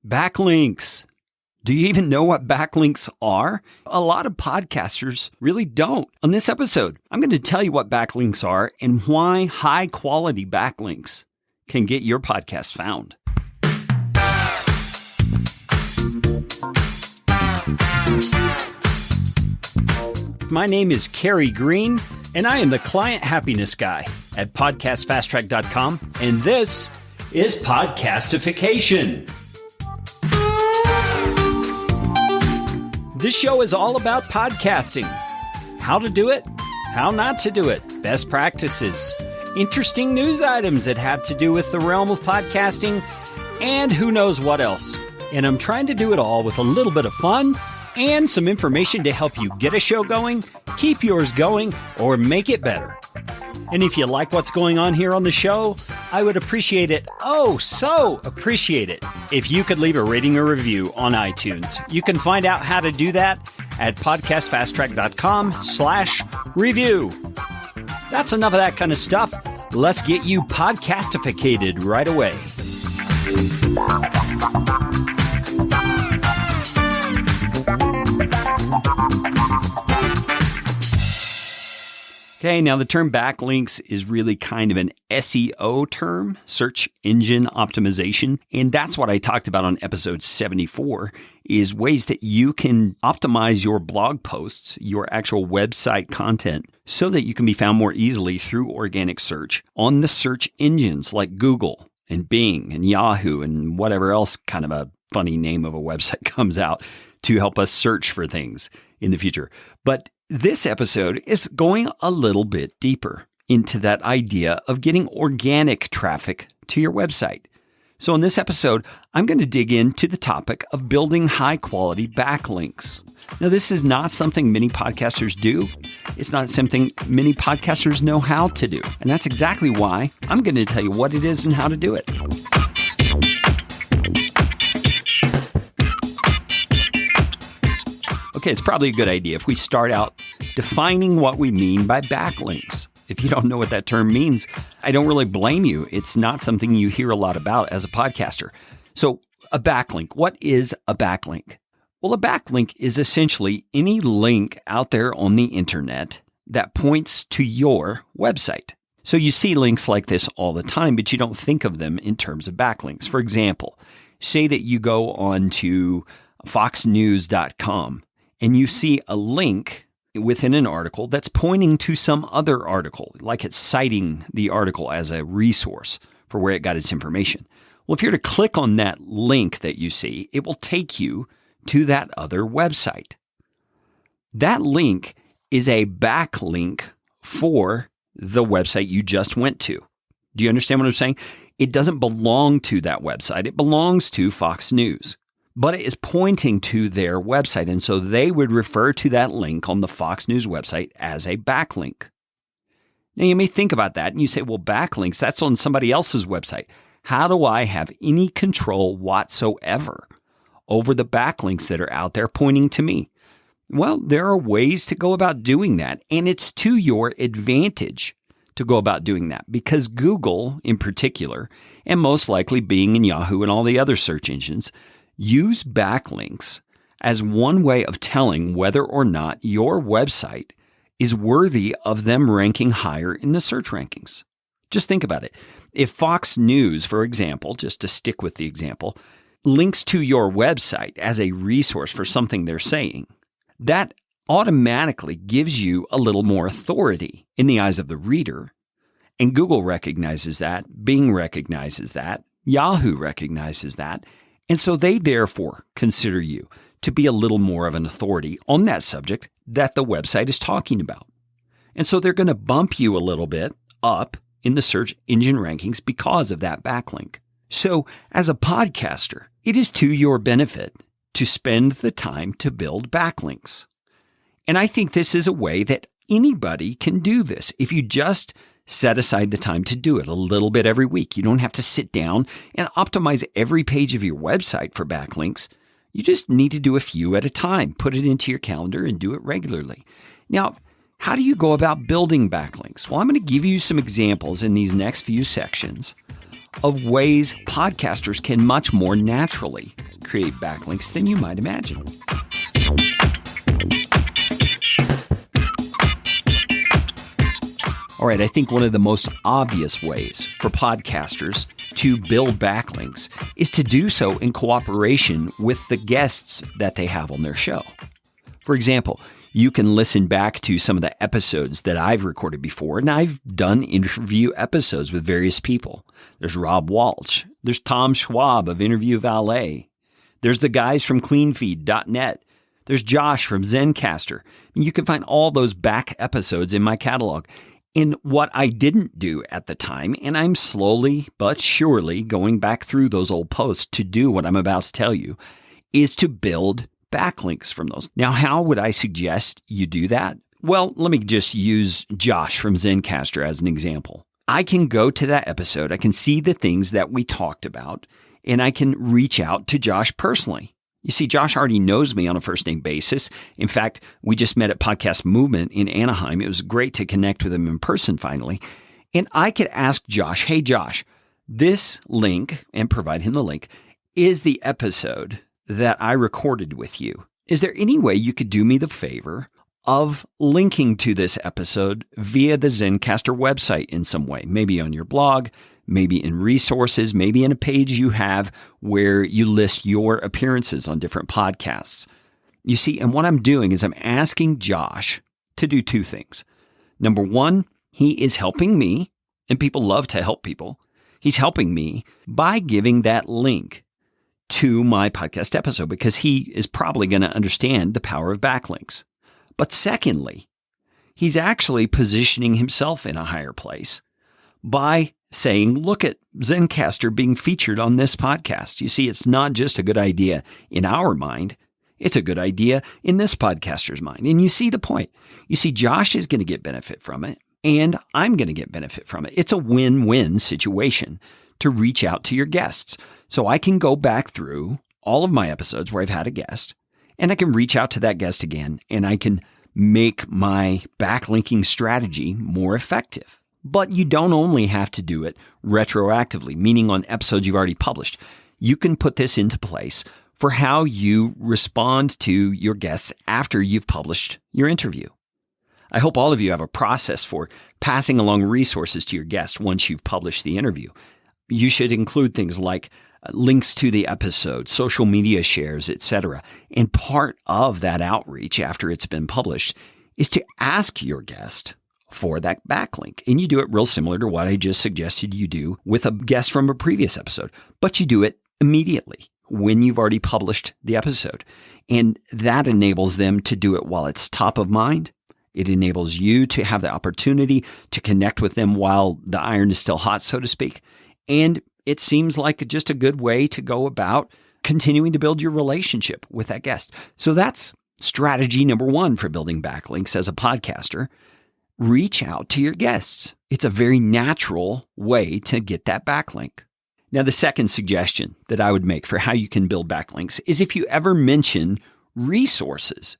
Backlinks. Do you even know what backlinks are? A lot of podcasters really don't. On this episode, I'm going to tell you what backlinks are and why high-quality backlinks can get your podcast found. My name is Kerry Green, and I am the Client Happiness Guy at podcastfasttrack.com, and this is Podcastification. This show is all about podcasting. How to do it, how not to do it, best practices, interesting news items that have to do with the realm of podcasting, and who knows what else. And I'm trying to do it all with a little bit of fun and some information to help you get a show going, keep yours going, or make it better. And if you like what's going on here on the show, I would appreciate it, so appreciate it, if you could leave a rating or review on iTunes. You can find out how to do that at podcastfasttrack.com/review. That's enough of that kind of stuff. Let's get you podcastificated right away. Okay, now the term backlinks is really kind of an SEO term, search engine optimization, and that's what I talked about on episode 74, is ways that you can optimize your blog posts, your actual website content, so that you can be found more easily through organic search on the search engines like Google and Bing and Yahoo and whatever else kind of a funny name of a website comes out to help us search for things in the future. But this episode is going a little bit deeper into that idea of getting organic traffic to your website. So in this episode, I'm going to dig into the topic of building high-quality backlinks. Now, this is not something many podcasters do. It's not something many podcasters know how to do. And that's exactly why I'm going to tell you what it is and how to do it. Okay, it's probably a good idea if we start out defining what we mean by backlinks. If you don't know what that term means, I don't really blame you. It's not something you hear a lot about as a podcaster. So a backlink, what is a backlink? Well, a backlink is essentially any link out there on the internet that points to your website. So you see links like this all the time, but you don't think of them in terms of backlinks. For example, say that you go on to foxnews.com and you see a link within an article that's pointing to some other article, like it's citing the article as a resource for where it got its information. Well, if you're to click on that link that you see, it will take you to that other website. That link is a backlink for the website you just went to. Do you understand what I'm saying? It doesn't belong to that website. It belongs to Fox News. But it is pointing to their website, and so they would refer to that link on the Fox News website as a backlink. Now, you may think about that, and you say, well, backlinks, that's on somebody else's website. How do I have any control whatsoever over the backlinks that are out there pointing to me? Well, there are ways to go about doing that, and it's to your advantage to go about doing that, because Google, in particular, and most likely Bing and Yahoo and all the other search engines, use backlinks as one way of telling whether or not your website is worthy of them ranking higher in the search rankings. Just think about it. If Fox News, for example, just to stick with the example, links to your website as a resource for something they're saying, that automatically gives you a little more authority in the eyes of the reader. And Google recognizes that, Bing recognizes that, Yahoo recognizes that, and so they therefore consider you to be a little more of an authority on that subject that the website is talking about. And so they're going to bump you a little bit up in the search engine rankings because of that backlink. So as a podcaster, it is to your benefit to spend the time to build backlinks. And I think this is a way that anybody can do this. If you just set aside the time to do it a little bit every week. You don't have to sit down and optimize every page of your website for backlinks. You just need to do a few at a time. Put it into your calendar and do it regularly. Now, how do you go about building backlinks? Well, I'm going to give you some examples in these next few sections of ways podcasters can much more naturally create backlinks than you might imagine. All right, I think one of the most obvious ways for podcasters to build backlinks is to do so in cooperation with the guests that they have on their show. For example, you can listen back to some of the episodes that I've recorded before, and I've done interview episodes with various people. There's Rob Walsh. There's Tom Schwab of Interview Valet. There's the guys from cleanfeed.net. There's Josh from Zencastr. And you can find all those back episodes in my catalog. And what I didn't do at the time, and I'm slowly but surely going back through those old posts to do what I'm about to tell you, is to build backlinks from those. Now, how would I suggest you do that? Well, let me just use Josh from Zencastr as an example. I can go to that episode, I can see the things that we talked about, and I can reach out to Josh personally. You see, Josh already knows me on a first-name basis. In fact, we just met at Podcast Movement in Anaheim. It was great to connect with him in person finally. And I could ask Josh, hey, Josh, this link, and provide him the link, is the episode that I recorded with you. Is there any way you could do me the favor of linking to this episode via the Zencastr website in some way? Maybe on your blog, maybe in resources, maybe in a page you have where you list your appearances on different podcasts. You see, and what I'm doing is I'm asking Josh to do two things. Number one, he is helping me, and people love to help people. He's helping me by giving that link to my podcast episode because he is probably going to understand the power of backlinks. But secondly, he's actually positioning himself in a higher place by saying, look at Zencastr being featured on this podcast. You see, it's not just a good idea in our mind. It's a good idea in this podcaster's mind. And you see the point. You see, Josh is going to get benefit from it, and I'm going to get benefit from it. It's a win-win situation to reach out to your guests. So I can go back through all of my episodes where I've had a guest, and I can reach out to that guest again, and I can make my backlinking strategy more effective. But you don't only have to do it retroactively, meaning on episodes you've already published. You can put this into place for how you respond to your guests after you've published your interview. I hope all of you have a process for passing along resources to your guests once you've published the interview. You should include things like links to the episode, social media shares, etc. And part of that outreach after it's been published is to ask your guest for that backlink. And you do it real similar to what I just suggested you do with a guest from a previous episode, but you do it immediately when you've already published the episode. And that enables them to do it while it's top of mind. It enables you to have the opportunity to connect with them while the iron is still hot, so to speak. And it seems like just a good way to go about continuing to build your relationship with that guest. So that's strategy number one for building backlinks as a podcaster. Reach out to your guests. It's a very natural way to get that backlink. Now, the second suggestion that I would make for how you can build backlinks is if you ever mention resources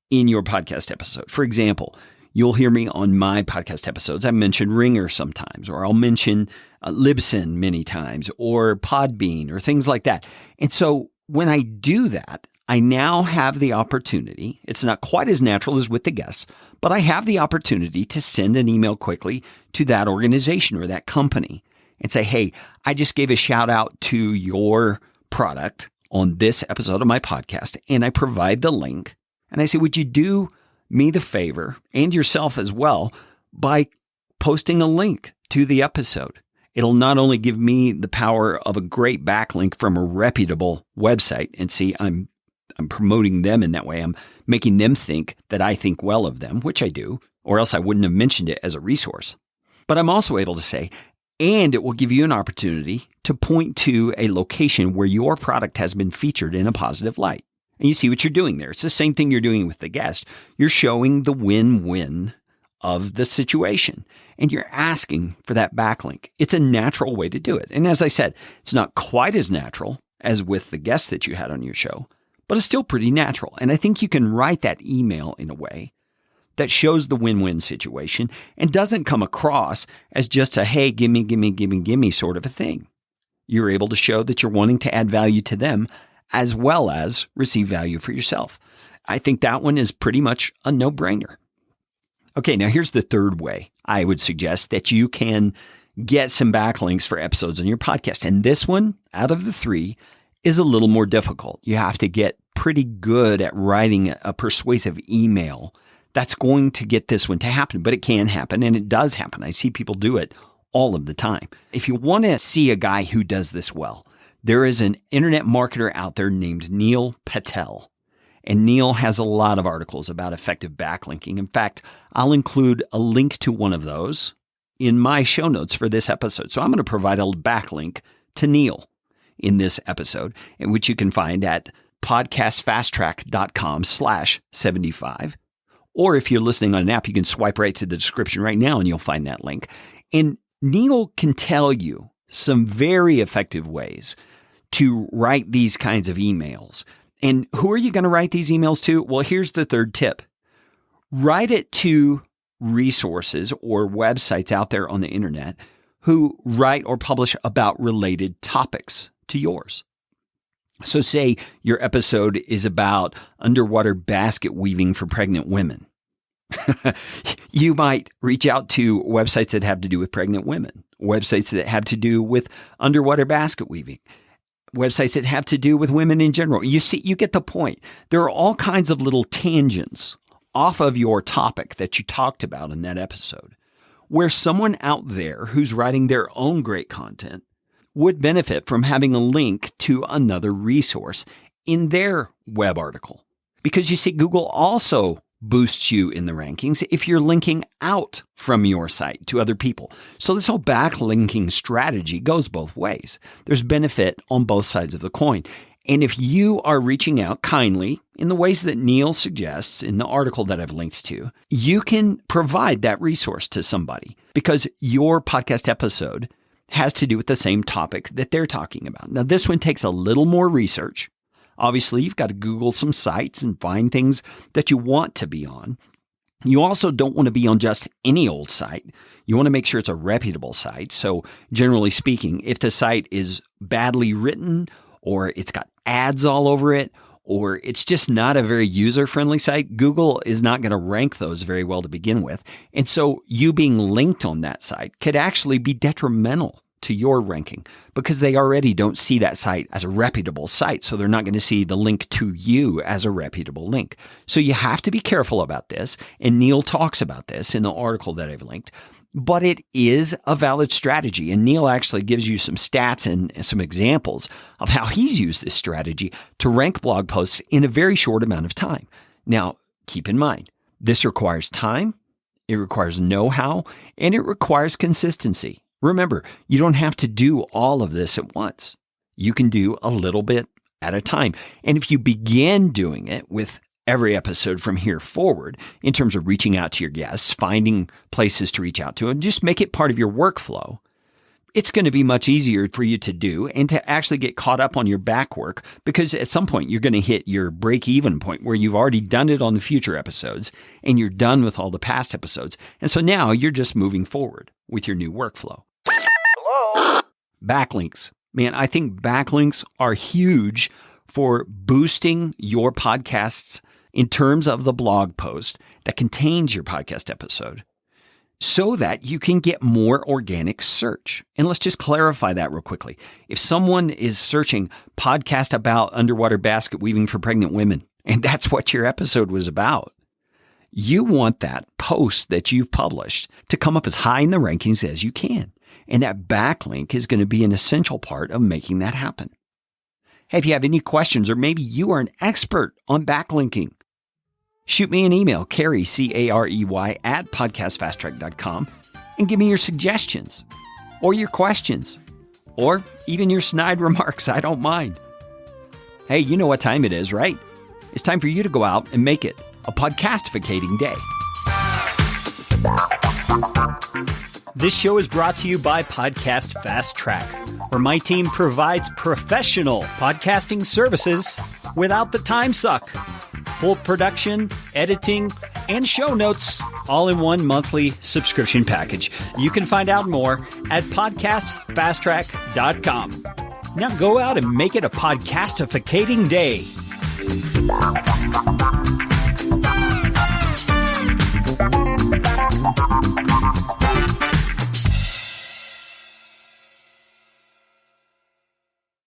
in your podcast episode. For example, you'll hear me on my podcast episodes. I mention Ringer sometimes, or I'll mention Libsyn many times, or Podbean, or things like that. And so when I do that, I now have the opportunity, it's not quite as natural as with the guests, but I have the opportunity to send an email quickly to that organization or that company and say, hey, I just gave a shout out to your product on this episode of my podcast, and I provide the link. And I say, would you do me the favor, and yourself as well, by posting a link to the episode? It'll not only give me the power of a great backlink from a reputable website, and see, I'm promoting them in that way. I'm making them think that I think well of them, which I do, or else I wouldn't have mentioned it as a resource. But I'm also able to say, and it will give you an opportunity to point to a location where your product has been featured in a positive light. And you see what you're doing there. It's the same thing you're doing with the guest. You're showing the win-win of the situation, and you're asking for that backlink. It's a natural way to do it. And as I said, it's not quite as natural as with the guest that you had on your show, but it's still pretty natural. And I think you can write that email in a way that shows the win-win situation and doesn't come across as just a, hey, gimme sort of a thing. You're able to show that you're wanting to add value to them as well as receive value for yourself. I think that one is pretty much a no-brainer. Okay, now here's the third way I would suggest that you can get some backlinks for episodes on your podcast. And this one, out of the three, is a little more difficult. You have to get pretty good at writing a persuasive email that's going to get this one to happen. But it can happen, and it does happen. I see people do it all of the time. If you want to see a guy who does this well, there is an internet marketer out there named Neil Patel. And Neil has a lot of articles about effective backlinking. In fact, I'll include a link to one of those in my show notes for this episode. So I'm going to provide a backlink to Neil in this episode, which you can find at podcastfasttrack.com/75. Or if you're listening on an app, you can swipe right to the description right now and you'll find that link. And Neil can tell you some very effective ways to write these kinds of emails. And who are you going to write these emails to? Well, here's the third tip. Write it to resources or websites out there on the internet who write or publish about related topics to yours. So say your episode is about underwater basket weaving for pregnant women. You might reach out to websites that have to do with pregnant women, websites that have to do with underwater basket weaving, websites that have to do with women in general. You see, you get the point. There are all kinds of little tangents off of your topic that you talked about in that episode, where someone out there who's writing their own great content would benefit from having a link to another resource in their web article. Because you see, Google also boosts you in the rankings if you're linking out from your site to other people. So this whole backlinking strategy goes both ways. There's benefit on both sides of the coin. And if you are reaching out kindly in the ways that Neil suggests in the article that I've linked to, you can provide that resource to somebody because your podcast episode has to do with the same topic that they're talking about. Now, this one takes a little more research. Obviously, you've got to Google some sites and find things that you want to be on. You also don't want to be on just any old site. You want to make sure it's a reputable site. So generally speaking, if the site is badly written or it's got ads all over it, or it's just not a very user-friendly site, Google is not going to rank those very well to begin with. And so you being linked on that site could actually be detrimental to your ranking because they already don't see that site as a reputable site. So they're not going to see the link to you as a reputable link. So you have to be careful about this. And Neil talks about this in the article that I've linked. But it is a valid strategy. And Neil actually gives you some stats and some examples of how he's used this strategy to rank blog posts in a very short amount of time. Now, keep in mind, this requires time, it requires know-how, and it requires consistency. Remember, you don't have to do all of this at once. You can do a little bit at a time. And if you begin doing it with every episode from here forward, in terms of reaching out to your guests, finding places to reach out to, and just make it part of your workflow, it's going to be much easier for you to do and to actually get caught up on your back work because at some point you're going to hit your break-even point where you've already done it on the future episodes and you're done with all the past episodes. And so now you're just moving forward with your new workflow. Hello? Backlinks. Man, I think backlinks are huge for boosting your podcasts in terms of the blog post that contains your podcast episode so that you can get more organic search. And let's just clarify that real quickly. If someone is searching podcast about underwater basket weaving for pregnant women, and that's what your episode was about, you want that post that you've published to come up as high in the rankings as you can. And that backlink is going to be an essential part of making that happen. Hey, if you have any questions, or maybe you are an expert on backlinking, shoot me an email, Carey, C-A-R-E-Y, at podcastfasttrack.com, and give me your suggestions, or your questions, or even your snide remarks. I don't mind. Hey, you know what time it is, right? It's time for you to go out and make it a podcastificating day. This show is brought to you by Podcast Fast Track, where my team provides professional podcasting services without the time suck. Full production, editing, and show notes, all in one monthly subscription package. You can find out more at podcastfasttrack.com. Now go out and make it a podcastificating day.